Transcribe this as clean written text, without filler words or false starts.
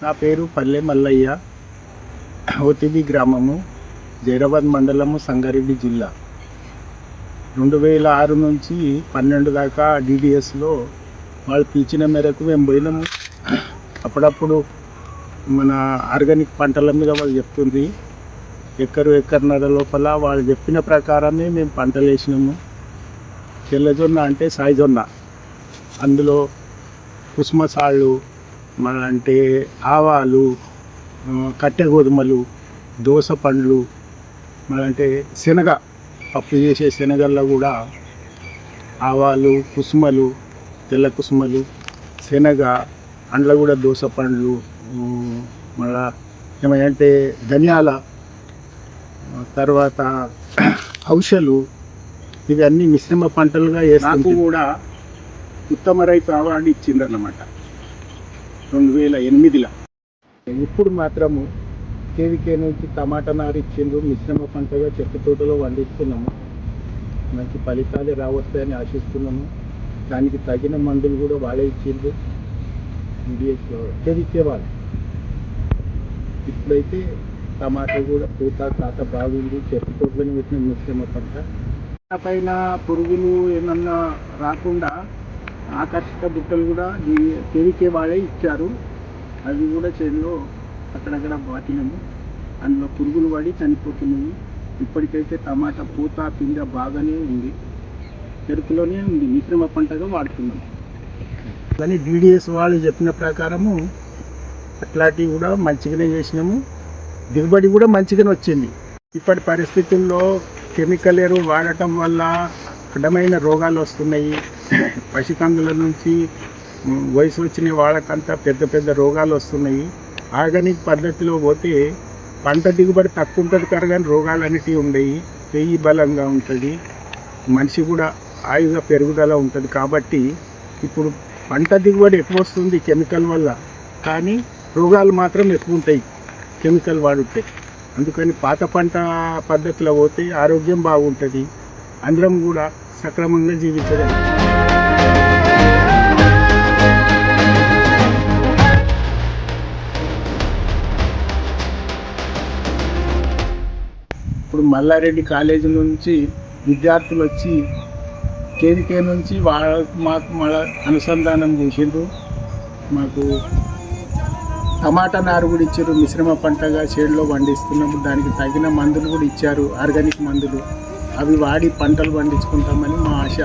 నా పేరు పల్లె మల్లయ్య, ఓతిబి గ్రామము, జైరాబాద్ మండలము, సంగారెడ్డి జిల్లా. 2006 నుంచి 12 దాకా డిడిఎస్లో వాళ్ళు పిలిచిన మేరకు మేము పోయినాము. అప్పుడప్పుడు మన ఆర్గానిక్ పంటల మీద వాళ్ళు చెప్తుంది, ఎకరున్నర లోపల వాళ్ళు చెప్పిన ప్రకారమే మేము పంటలు వేసినాము. తెల్లజొన్న అంటే సాయిజొన్న, అందులో కుసుమసాళ్ళు, మన అంటే ఆవాలు, కట్టె గోధుమలు, దోస పండ్లు, మన అంటే శనగ, పప్పు చేసే శనగల్లో కూడా ఆవాలు, కుసుమలు, తెల్ల కుసుమలు, శనగ, అందులో కూడా దోస పండ్లు, మళ్ళా ఏమంటే ధనియాల, తర్వాత ఔషలు, ఇవన్నీ మిశ్రమ పంటలుగా వేస్తాము. కూడా ఉత్తమ రైతు అవార్డు ఇచ్చిందన్నమాట 2008లో. ఇప్పుడు మాత్రము కేవీకే నుంచి టమాటా నారు ఇచ్చిండ్రు, మిశ్రమ పంటగా చెట్టు తోటలో పండిస్తున్నాము. మంచి ఫలితాలు రావస్తాయని ఆశిస్తున్నాము. దానికి తగిన మందులు కూడా వాళ్ళే ఇచ్చిండ్రు, డిడిఎస్లో కేవీకే వాళ్ళు. ఇప్పుడైతే టమాటా కూడా పూత కాత బాగుంది, చెట్టు తోటలోనే పెట్టిన మిశ్రమ పంట. పైన పురుగులు ఏమన్నా రాకుండా ఆకర్షక బుట్టలు కూడా కేవీకే వాళ్ళే ఇచ్చారు. అవి కూడా చేనులో అక్కడక్కడ బాటినాము, అందులో పురుగులు పడి చనిపోతున్నాయి. ఇప్పటికైతే టమాటా పూత పిండ బాగానే ఉంది, చెరుకులోనే ఉంది, మిశ్రమ పంటగా వాడుతున్నాము. కానీ డిడిఎస్ వాళ్ళు చెప్పిన ప్రకారము అట్లాంటివి కూడా మంచిగానే చేసినాము, దిగుబడి కూడా మంచిగానే వచ్చింది. ఇప్పటి పరిస్థితుల్లో కెమికల్ ఎరువు వాడటం వల్ల కఠినమైన రోగాలు వస్తున్నాయి. పసికందుల నుంచి వయసు వచ్చిన వాళ్ళకంతా పెద్ద పెద్ద రోగాలు వస్తున్నాయి. ఆర్గానిక్ పద్ధతిలో పోతే పంట దిగుబడి తక్కువ ఉంటుంది కదా, కానీ రోగాలు అనేటివి ఉండవు, పెయ్యి బలంగా ఉంటుంది, మనిషి కూడా ఆయుధ పెరుగుదల ఉంటుంది. కాబట్టి ఇప్పుడు పంట దిగుబడి ఎక్కువ వస్తుంది కెమికల్ వల్ల, కానీ రోగాలు మాత్రం ఎక్కువ ఉంటాయి కెమికల్ వాడితే. అందుకని పాత పంట పద్ధతిలో పోతే ఆరోగ్యం బాగుంటుంది, అందరం కూడా సక్రమంగా జీవించగలం. ఇప్పుడు మల్లారెడ్డి కాలేజీ నుంచి విద్యార్థులు వచ్చి కేవీకే నుంచి మాకు మళ్ళీ అనుసంధానం చేసిండ్రు. మాకు టమాటా నారు కూడా ఇచ్చారు, మిశ్రమ పంటగా చేడులో పండిస్తున్నాము. దానికి తగిన మందులు కూడా ఇచ్చారు, ఆర్గానిక్ మందులు. అవి వాడి పంటలు పండించుకుంటామని మా ఆశ.